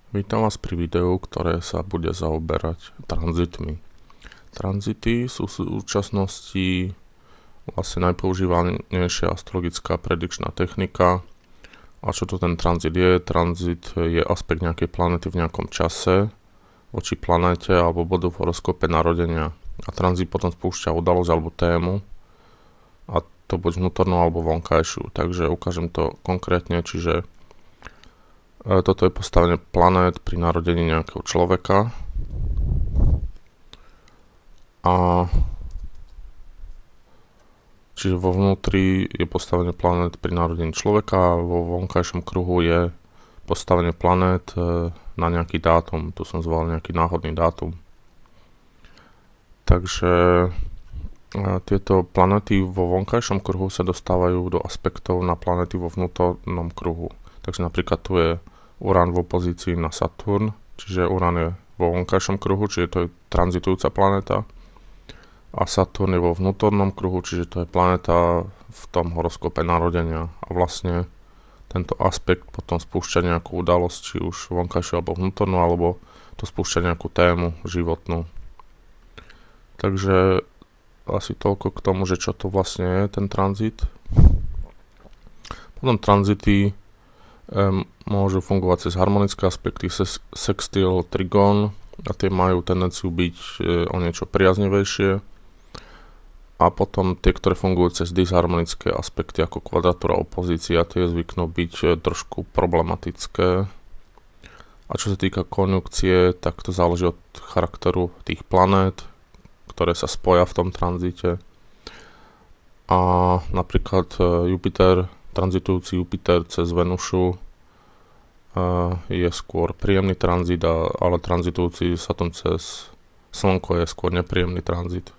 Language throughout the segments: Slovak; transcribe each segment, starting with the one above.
Vítam vás pri videu, ktoré sa bude zaoberať tranzitmi. Tranzity sú v súčasnosti vlastne najpoužívanejšia astrologická predikčná technika. A čo to ten tranzit je? Tranzit je aspekt nejakej planety v nejakom čase voči planéte alebo bodu v horoskope narodenia. A tranzit potom spúšťa udalosť alebo tému, a to buď vnútornú alebo vonkajšiu. Takže ukážem to konkrétne, čiže toto je postavenie planét pri narodení nejakého človeka. A čiže vo vnútri je postavenie planét pri narodení človeka a vo vonkajšom kruhu je postavenie planét na nejaký dátum. Tu som zvolil nejaký náhodný dátum. Takže tieto planéty vo vonkajšom kruhu sa dostávajú do aspektov na planéty vo vnútornom kruhu. Takže napríklad tu je Urán v opozícii na Saturn, čiže Urán je vo vonkajšom kruhu, čiže to je tranzitujúca planéta. A Saturn je vo vnútornom kruhu, čiže to je planéta v tom horoskope narodenia. A vlastne tento aspekt potom spúšťa nejakú udalosť, či už vonkajšiu alebo vnútornú, alebo to spúšťa nejakú tému životnú. Takže asi toľko k tomu, že čo to vlastne je ten tranzit. Potom tranzity môžu fungovať cez harmonické aspekty, sextil, trigón, a tie majú tendenciu byť o niečo priaznivejšie. A potom tie, ktoré fungujú cez disharmonické aspekty ako kvadratúra, opozícia, tie zvyknú byť trošku problematické. A čo sa týka konjunkcie, tak to záleží od charakteru tých planét, ktoré sa spoja v tom tranzite. A napríklad Jupiter, tranzitujúci Jupiter cez Venušu je skôr príjemný tranzit, ale tranzitujúci Saturn cez Slnko je skôr nepríjemný tranzit.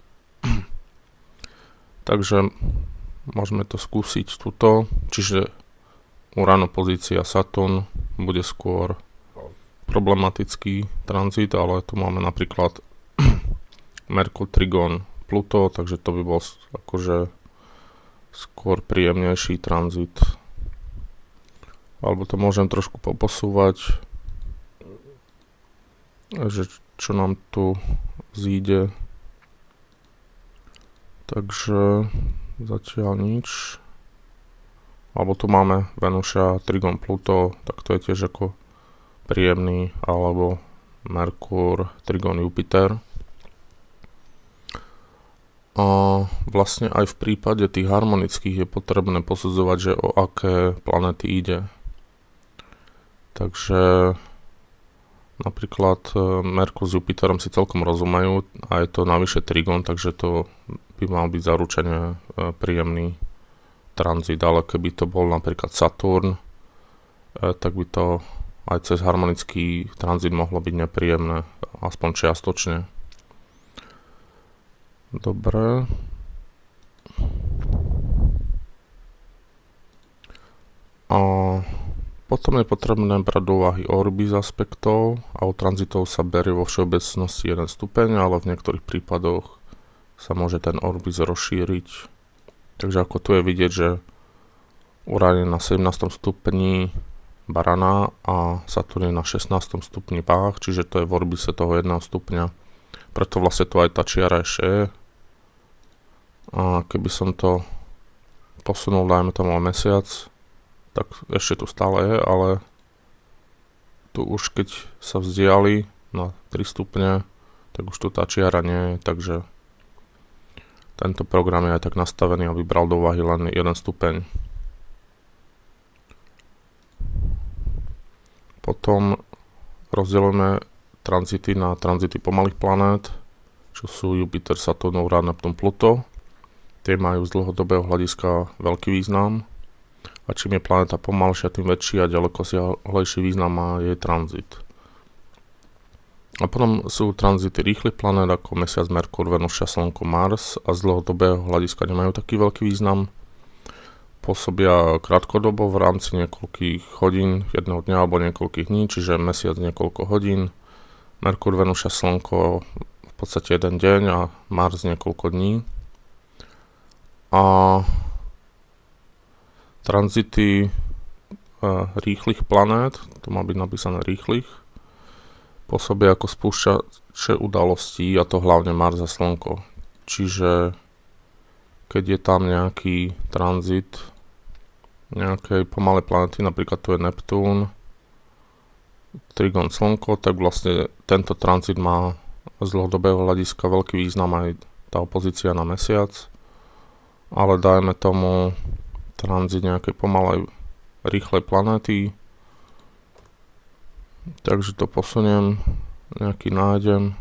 Takže môžeme to skúsiť tuto. Čiže Urán opozícia Saturn bude skôr problematický tranzit, ale tu máme napríklad Merkur, Trigón, Pluto, takže to by bol akože skôr príjemnejší tranzit. Alebo to môžem trošku poposúvať, že čo nám tu zíde. Takže zatiaľ nič. Alebo tu máme Venuša, Trigón, Pluto, tak to je tiež ako príjemný, alebo Merkur, Trigón, Jupiter. A vlastne aj v prípade tých harmonických je potrebné posudzovať, že o aké planéty ide. Takže napríklad Merkur s Jupiterom si celkom rozumejú a je to navyše trigón, takže to by mal byť zaručene príjemný tranzit, ale keby to bol napríklad Saturn, tak by to aj cez harmonický tranzit mohlo byť nepríjemné, aspoň čiastočne. Dobre. A potom je potrebné brať do úvahy orby z aspektov a u tranzitov sa berie vo všeobecnosti 1 stupeň, ale v niektorých prípadoch sa môže ten orbis rozšíriť. Takže ako tu je vidieť, že Urán je na 17. stupni Barana a Saturn je na 16. stupni Váh, čiže to je v orbise toho 1 stupňa. Preto vlastne tu aj tá čiara ešte je. A keby som to posunul, dajme tomu o mesiac, tak ešte tu stále je, ale tu už keď sa vzdiali na 3 stupne, tak už tu tá čiara nie je, takže tento program je aj tak nastavený, aby bral do úvahy len 1 stupeň. Potom rozdielujeme tranzity na tranzity pomalých planét, čo sú Jupiter, Saturn, Urán, Neptún, Pluto. Tie majú z dlhodobého hľadiska veľký význam a čím je planéta pomalšia, tým väčší a ďalekosiahlejší význam má jej tranzit. A potom sú tranzity rýchlych planét ako Mesiac, Merkur, Venuša, Slnko, Mars a z dlhodobého hľadiska nemajú taký veľký význam. Pôsobia krátkodobo v rámci niekoľkých hodín, jedného dňa alebo niekoľkých dní, čiže Mesiac niekoľko hodín, Merkur, Venuša, Slnko v podstate jeden deň a Mars niekoľko dní. A tranzity rýchlych planét, to má byť napísané rýchlych, pôsobia ako spúšťače udalostí, a to hlavne Mars a Slnko. Čiže keď je tam nejaký tranzit nejakej pomalej planety, napríklad tu je Neptún, Trigon Slnko, tak vlastne tento tranzit má z dlhodobého hľadiska veľký význam aj tá opozícia na Mesiac, ale dajme tomu tranzit nejakej pomalej rýchlej planéty, takže to posuniem, nejaký nájdem.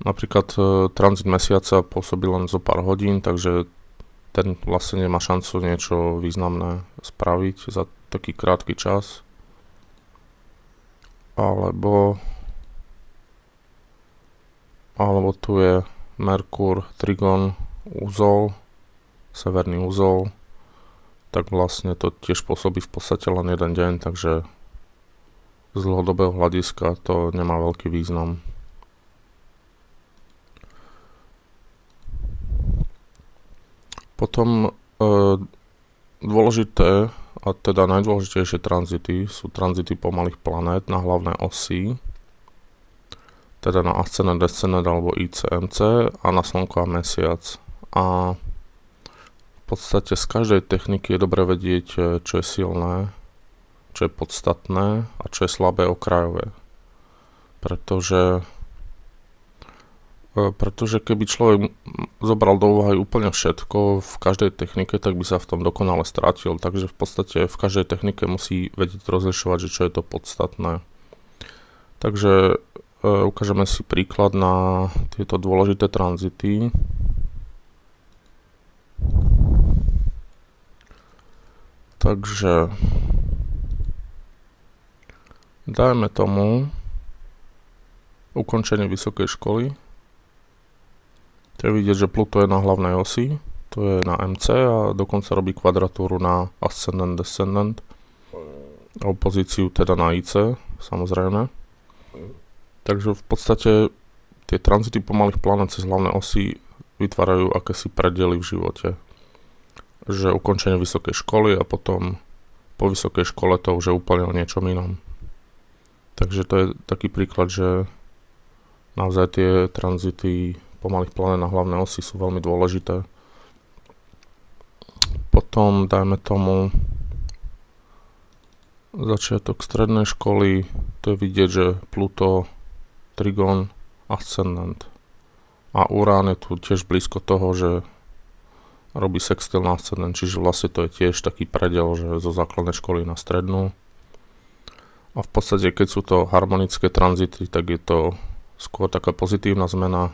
Napríklad tranzit Mesiaca pôsobí len zo pár hodín, takže ten vlastne nemá šancu niečo významné spraviť za taký krátky čas. Alebo tu je Merkur, Trigon, úzol, severný úzol, tak vlastne to tiež pôsobí v podstate len jeden deň, takže z dlhodobého hľadiska to nemá veľký význam. Potom dôležité, a teda najdôležitejšie tranzity sú tranzity pomalých planét na hlavnej osi, teda na ascendent, descendent alebo ICMC a na Slnko a Mesiac. A v podstate z každej techniky je dobre vedieť, čo je silné, čo je podstatné a čo je slabé okrajové. Pretože keby človek zobral do úvahy úplne všetko v každej technike, tak by sa v tom dokonale stratil. Takže v podstate v každej technike musí vedieť rozlišovať, že čo je to podstatné. Takže ukážeme si príklad na tieto dôležité tranzity. Takže dajme tomu ukončenie vysokej školy. To je vidieť, že Pluto je na hlavnej osi, to je na MC a dokonca robí kvadratúru na ascendant, descendant, opozíciu teda na IC, samozrejme. Takže v podstate tie tranzity pomalých planét cez hlavné osy vytvárajú akési predely v živote. Že ukončenie vysokej školy a potom po vysokej škole to už je úplne o niečom inom. Takže to je taký príklad, že naozaj tie tranzity pomalých planét na hlavné osy sú veľmi dôležité. Potom dajme tomu začiatok strednej školy, to je vidieť, že Pluto, Trigon, ascendant. A Urán je tu tiež blízko toho, že robí sextil na ascendant, čiže vlastne to je tiež taký predel, že zo základnej školy na strednú. A v podstate, keď sú to harmonické tranzity, tak je to skôr taká pozitívna zmena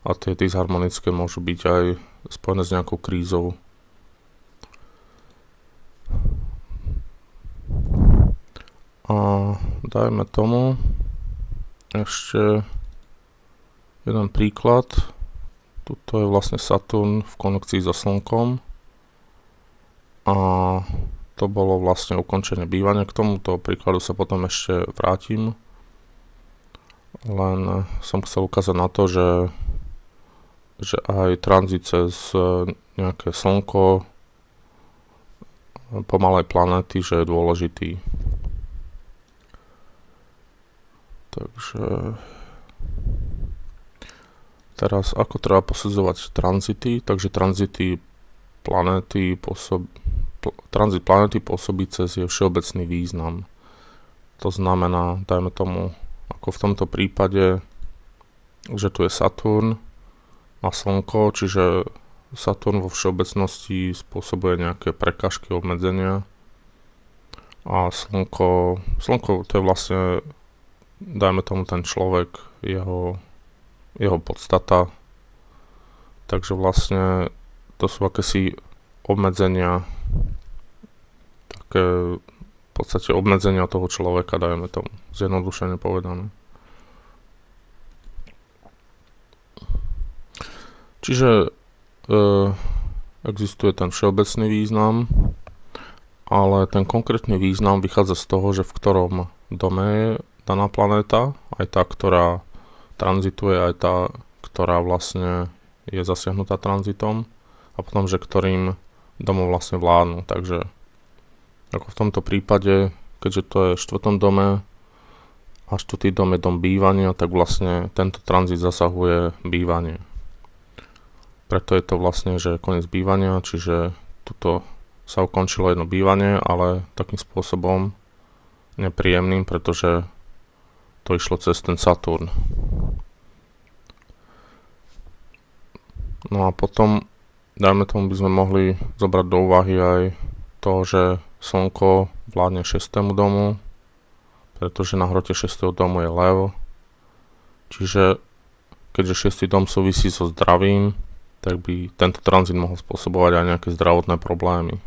a tie disharmonické môžu byť aj spojené s nejakou krízou. A dajme tomu ešte jeden príklad. Tuto je vlastne Saturn v konekcii so Slnkom a to bolo vlastne ukončenie bývania. K tomuto príkladu sa potom ešte vrátim. Len som chcel ukázať na to, že aj tranzit cez nejaké Slnko pomalej planéty, že je dôležitý. Takže teraz ako treba posudzovať tranzity, takže tranzit planéty pôsobí cez jej všeobecný význam. To znamená, dajme tomu, ako v tomto prípade, že tu je Saturn a Slnko, čiže Saturn vo všeobecnosti spôsobuje nejaké prekážky, obmedzenia a Slnko to je vlastne, dajme tomu, ten človek, jeho podstata. Takže vlastne to sú akési obmedzenia, také v podstate obmedzenia toho človeka, dajme tomu, zjednodušene povedané. Čiže existuje ten všeobecný význam, ale ten konkrétny význam vychádza z toho, že v ktorom dome je daná planéta, aj tá, ktorá tranzituje, aj tá, ktorá vlastne je zasiahnutá tranzitom, a potom, že ktorým domom vlastne vládnu. Takže ako v tomto prípade, keďže to je v 4. dome a 4. dom je dom bývania, tak vlastne tento tranzit zasahuje bývanie. Preto je to vlastne, že koniec bývania, čiže tuto sa ukončilo jedno bývanie, ale takým spôsobom nepríjemným, pretože to išlo cez ten Saturn. No a potom, dajme tomu, by sme mohli zobrať do úvahy aj to, že Slnko vládne 6. domu, pretože na hrote 6. domu je lev. Čiže keďže 6. dom súvisí so zdravím, tak by tento tranzit mohol spôsobovať aj nejaké zdravotné problémy.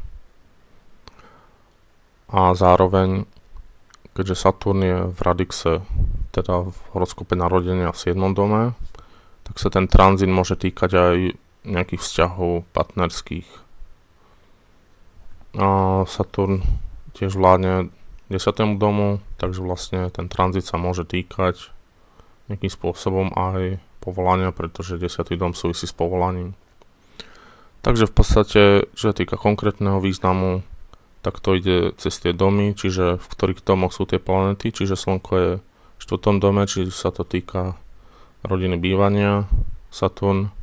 A zároveň, keďže Saturn je v Radixe, teda v horoskope narodenia v 7. dome, tak sa ten tranzit môže týkať aj nejakých vzťahov partnerských. A Saturn tiež vládne 10. domu, takže vlastne ten tranzit sa môže týkať nejakým spôsobom aj povolania, pretože 10. dom súvisí s povolaním. Takže v podstate, čo sa týka konkrétneho významu, tak to ide cez tie domy, čiže v ktorých domoch sú tie planety, čiže Slnko je v 4. dome, čiže sa to týka rodiny bývania, Saturn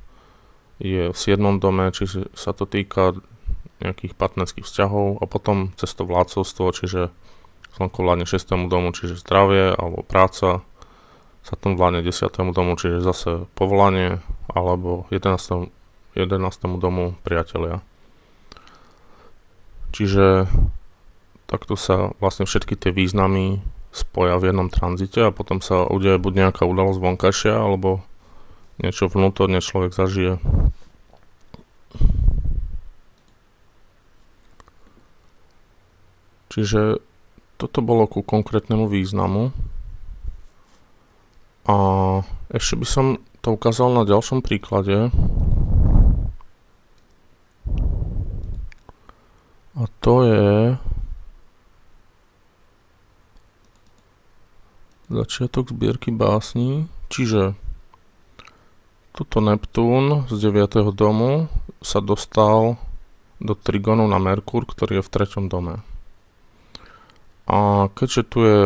je v 7. dome, čiže sa to týka nejakých partnerských vzťahov a potom cez to vládcovstvo, čiže Slnko vládne 6. domu, čiže zdravie alebo práca, Saturn vládne 10. domu, čiže zase povolanie, alebo 11. domu priatelia. Čiže takto sa vlastne všetky tie významy spoja v jednom tranzite a potom sa udeje buď nejaká udalosť vonkajšia, alebo niečo vnútorne človek zažije. Čiže toto bolo ku konkrétnemu významu. A ešte by som to ukázal na ďalšom príklade. A to je začiatok zbierky básní. Čiže tuto Neptún z 9. domu sa dostal do trigónu na Merkur, ktorý je v 3. dome. A keďže tu je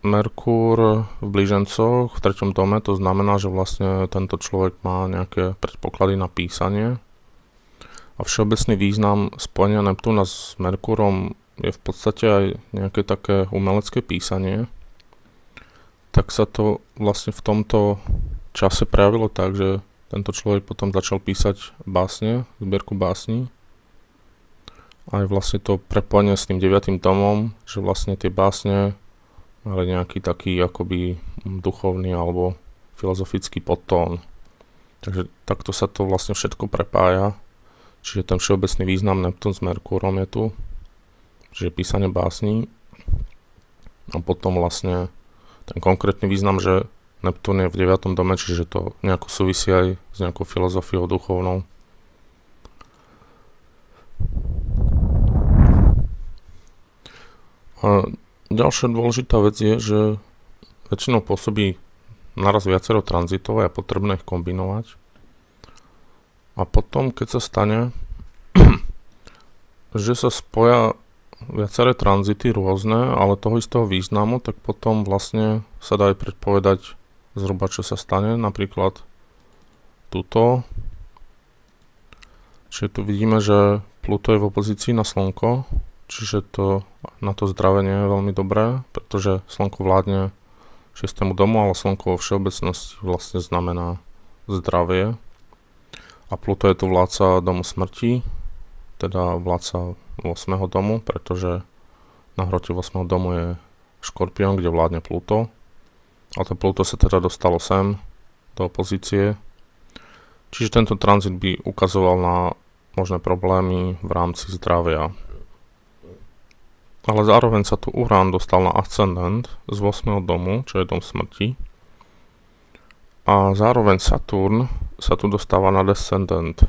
Merkur v blížencoch v 3. dome, to znamená, že vlastne tento človek má nejaké predpoklady na písanie. A všeobecný význam spojenia Neptúna s Merkurom je v podstate aj nejaké také umelecké písanie. Tak sa to vlastne v tomto čase prejavilo tak, že tento človek potom začal písať básne, zbierku básní. Aj vlastne to prepojenie s tým 9. domom, že vlastne tie básne mali nejaký taký akoby duchovný alebo filozofický podtón. Takže takto sa to vlastne všetko prepája. Čiže ten všeobecný význam Neptún s Merkúrom je tu. Čiže písanie básní. A potom vlastne ten konkrétny význam, že Neptún je v 9. dome, čiže to nejako súvisí aj s nejakou filozofiou duchovnou. A ďalšia dôležitá vec je, že väčšinou pôsobí naraz viacero tranzitov a je potrebné ich kombinovať. A potom, keď sa stane, že sa spoja viaceré tranzity rôzne, ale toho istého významu, tak potom vlastne sa dá aj predpovedať zhruba, čo sa stane. Napríklad tuto. Čiže tu vidíme, že Pluto je v opozícii na Slnko, čiže to na to zdravie nie je veľmi dobré, pretože Slnko vládne 6. domu, ale Slnko vo všeobecnosti vlastne znamená zdravie. A Pluto je tu vládca domu smrti, teda vládca 8. domu, pretože na hrote 8. domu je Škorpión, kde vládne Pluto. A to Pluto sa teda dostalo sem, do opozície. Čiže tento tranzit by ukazoval na možné problémy v rámci zdravia. Ale zároveň sa tu Urán dostal na ascendent z 8. domu, čo je dom smrti. A zároveň Saturn sa tu dostáva na descendent.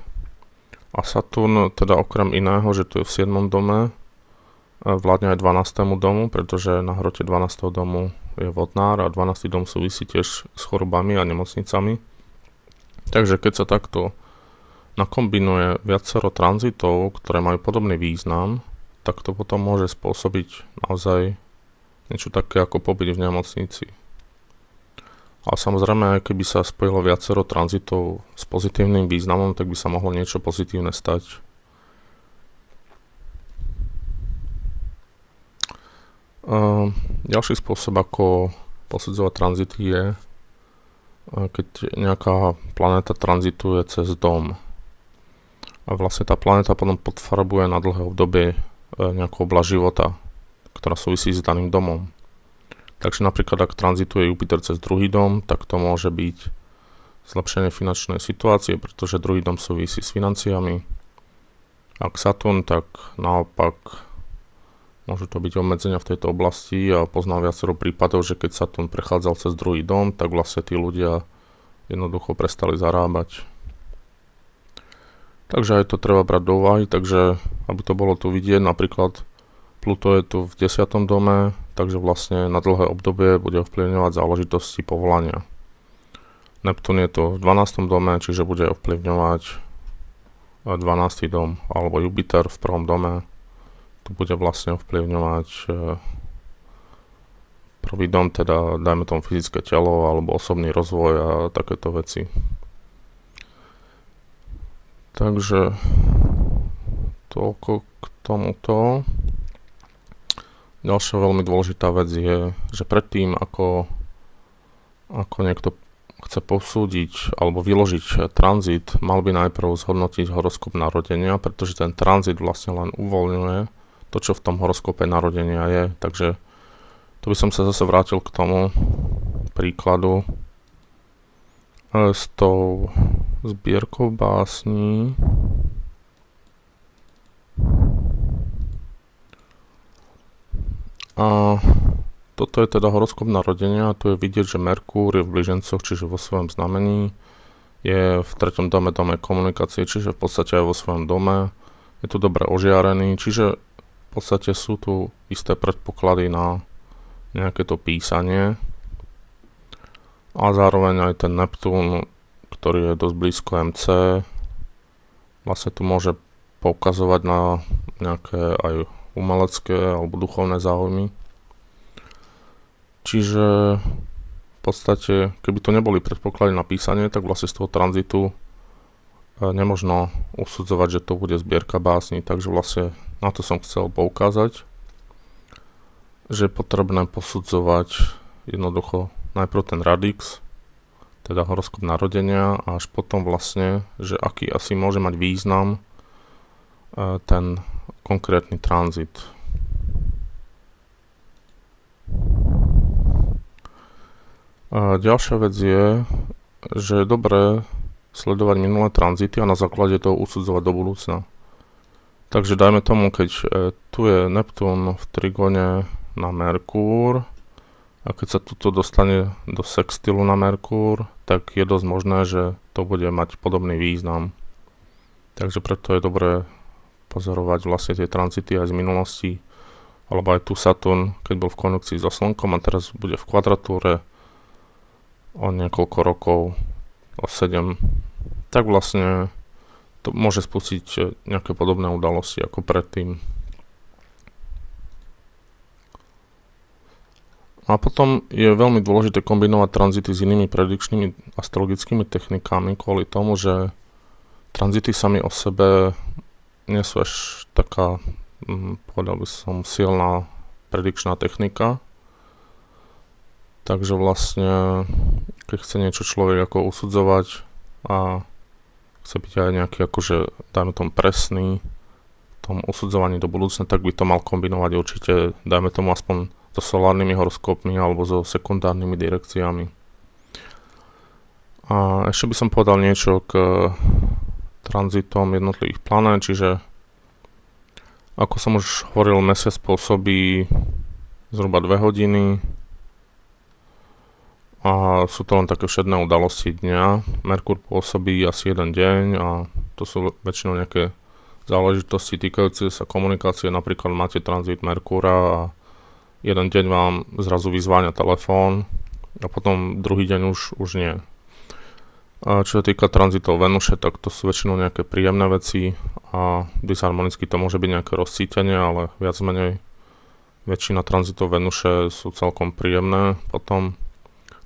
A Saturn teda okrem iného, že tu je v 7. dome, vládne aj 12. domu, pretože na hrote 12. domu je vodnár a 12. dom súvisí tiež s chorobami a nemocnicami. Takže keď sa takto nakombinuje viacero tranzitov, ktoré majú podobný význam, tak to potom môže spôsobiť naozaj niečo také ako pobyt v nemocnici. Ale samozrejme, aj keby sa spojilo viacero tranzitov s pozitívnym významom, tak by sa mohlo niečo pozitívne stať. Ďalší spôsob, ako posudzovať tranzity je, keď nejaká planéta tranzituje cez dom. A vlastne tá planéta potom podfarbuje na dlhé obdobie nejakú oblasť života, ktorá súvisí s daným domom. Takže napríklad, ak tranzituje Jupiter cez druhý dom, tak to môže byť zlepšenie finančnej situácie, pretože druhý dom súvisí s financiami. Ak Saturn, tak naopak môžu to byť obmedzenia v tejto oblasti a poznám viacero prípadov, že keď Saturn prechádzal cez druhý dom, tak vlastne tí ľudia jednoducho prestali zarábať. Takže aj to treba brať do úvahy, takže aby to bolo tu vidieť, napríklad Pluto je tu v 10. dome, takže vlastne na dlhé obdobie bude ovplyvňovať záležitosti povolania. Neptún je tu v 12. dome, čiže bude ovplyvňovať 12. dom, alebo Jupiter v 1. dome, tu bude vlastne ovplyvňovať prvý dom, teda dajme tomu fyzické telo, alebo osobný rozvoj a takéto veci. Takže toľko k tomuto. Ďalšia veľmi dôležitá vec je, že predtým, ako niekto chce posúdiť alebo vyložiť tranzit, mal by najprv zhodnotiť horoskop narodenia, pretože ten tranzit vlastne len uvoľňuje to, čo v tom horoskope narodenia je. Takže tu by som sa zase vrátil k tomu príkladu s tou zbierkou básní. A toto je teda horoskop narodenia a tu je vidieť, že Merkúr je v blížencoch, čiže vo svojom znamení, je v 3. dome komunikácie, čiže v podstate aj vo svojom dome, je tu dobre ožiarený, čiže v podstate sú tu isté predpoklady na nejaké to písanie a zároveň aj ten Neptún, ktorý je dosť blízko MC, vlastne tu môže poukazovať na nejaké aj umelecké alebo duchovné záujmy. Čiže v podstate, keby to neboli predpoklady na písanie, tak vlastne z toho tranzitu nemožno usudzovať, že to bude zbierka básni. Takže vlastne na to som chcel poukázať, že je potrebné posudzovať jednoducho najprv ten radix, teda horoskop narodenia, a až potom vlastne, že aký asi môže mať význam ten konkrétny tranzit. Ďalšia vec je, že je dobré sledovať minulé tranzity a na základe toho usudzovať do budúcna. Takže dajme tomu, keď tu je Neptún v trigóne na Merkúr a keď sa tuto dostane do sextilu na Merkúr, tak je dosť možné, že to bude mať podobný význam. Takže preto je dobré pozorovať vlastne tie tranzity aj z minulosti, alebo aj tu Saturn, keď bol v konjunkcii so Slnkom a teraz bude v kvadratúre o niekoľko rokov, o 7, tak vlastne to môže spustiť nejaké podobné udalosti ako predtým. A potom je veľmi dôležité kombinovať tranzity s inými predikčnými astrologickými technikami kvôli tomu, že tranzity sami o sebe nie sú až taká, povedal by som, silná predikčná technika. Takže vlastne, keď chce niečo človek ako usudzovať a chce byť aj nejaký akože, dajme tomu presný v tom usudzovaní do budúcna, tak by to mal kombinovať určite, dajme tomu aspoň so solárnymi horoskopmi alebo so sekundárnymi direkciami. A ešte by som povedal niečo k tranzitom jednotlivých planét, čiže ako som už hovoril, mesiac pôsobí zhruba 2 hodiny a sú to len také všedné udalosti dňa. Merkúr pôsobí asi 1 deň a to sú väčšinou nejaké záležitosti týkajúce sa komunikácie, napríklad máte tranzit Merkúra a jeden deň vám zrazu vyzváňa telefón a potom druhý deň už nie. A čo sa týka tranzitov Venuše, tak to sú väčšinou nejaké príjemné veci a disharmonicky to môže byť nejaké rozcítenie, ale viac menej väčšina tranzitov Venuše sú celkom príjemné. Potom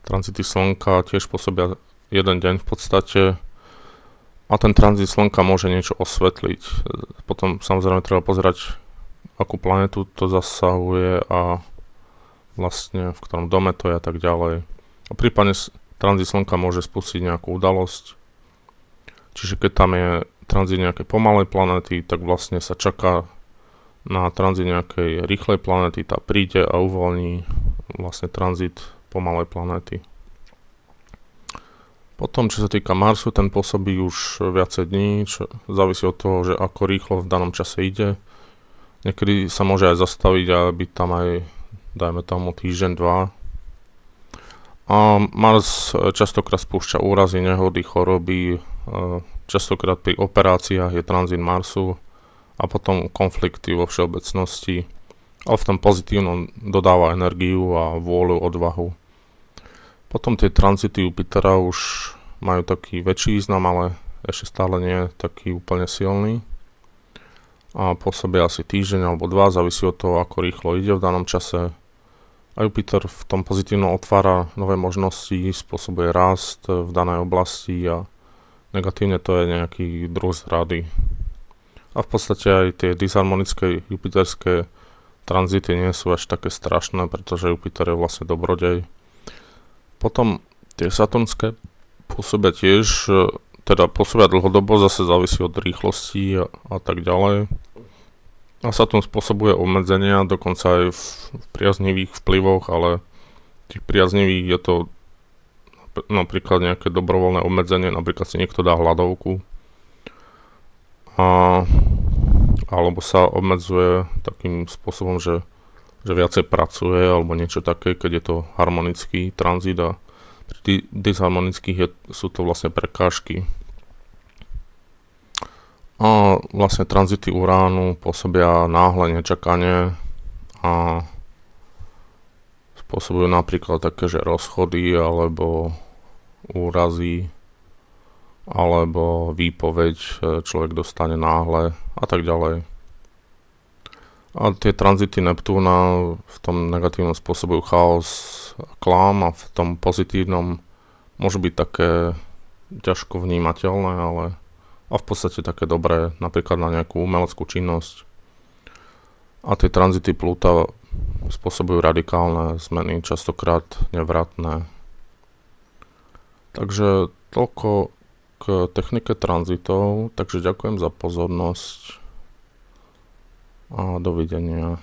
Tranzity slnka tiež pôsobia jeden deň v podstate a ten tranzit slnka môže niečo osvetliť. Potom samozrejme treba pozerať, akú planetu to zasahuje a vlastne v ktorom dome to je a tak ďalej. A prípadne tranzit slnka môže spustiť nejakú udalosť. Čiže keď tam je tranzit nejakej pomalej planéty, tak vlastne sa čaká na tranzit nejakej rýchlej planéty, tá príde a uvoľní vlastne tranzit pomalej planéty. Potom, čo sa týka Marsu, ten pôsobí už viacej dní, čo závisí od toho, že ako rýchlo v danom čase ide. Niekedy sa môže aj zastaviť a byť tam aj, dajme tomu, týždeň, dva. A Mars častokrát spúšťa úrazy, nehody, choroby, častokrát pri operáciách je tranzit Marsu a potom konflikty vo všeobecnosti. Ale v tom pozitívnom dodáva energiu a vôľu, odvahu. Potom tie tranzity Jupitera už majú taký väčší význam, ale ešte stále nie je taký úplne silný. A pôsobia asi týždeň alebo dva, závisí od toho, ako rýchlo ide v danom čase. A Jupiter v tom pozitívnom otvára nové možnosti, spôsobuje rast v danej oblasti a negatívne to je nejaký druh zrady. A v podstate aj tie disharmonické jupiterské tranzity nie sú až také strašné, pretože Jupiter je vlastne dobrodej. Potom tie saturnské pôsobia tiež, teda pôsobia dlhodobo, zase závisí od rýchlosti a tak ďalej. A Saturn spôsobuje obmedzenia, dokonca aj v priaznivých vplyvoch, ale tých priaznivých je to napríklad nejaké dobrovoľné obmedzenie, napríklad si niekto dá hladovku alebo sa obmedzuje takým spôsobom, že viacej pracuje alebo niečo také, keď je to harmonický tranzit a pri disharmonických sú to vlastne prekážky. A vlastne tranzity Uránu pôsobia náhle, nečakane a spôsobujú napríklad také, že rozchody alebo úrazy alebo výpoveď človek dostane náhle a tak ďalej. A tie tranzity Neptúna v tom negatívnom spôsobujú chaos a klám a v tom pozitívnom môžu byť také ťažko vnímateľné, ale a v podstate také dobré, napríklad na nejakú umeleckú činnosť. A tie tranzity Pluta spôsobujú radikálne zmeny, častokrát nevratné. Takže toľko k technike tranzitov, takže ďakujem za pozornosť a dovidenia.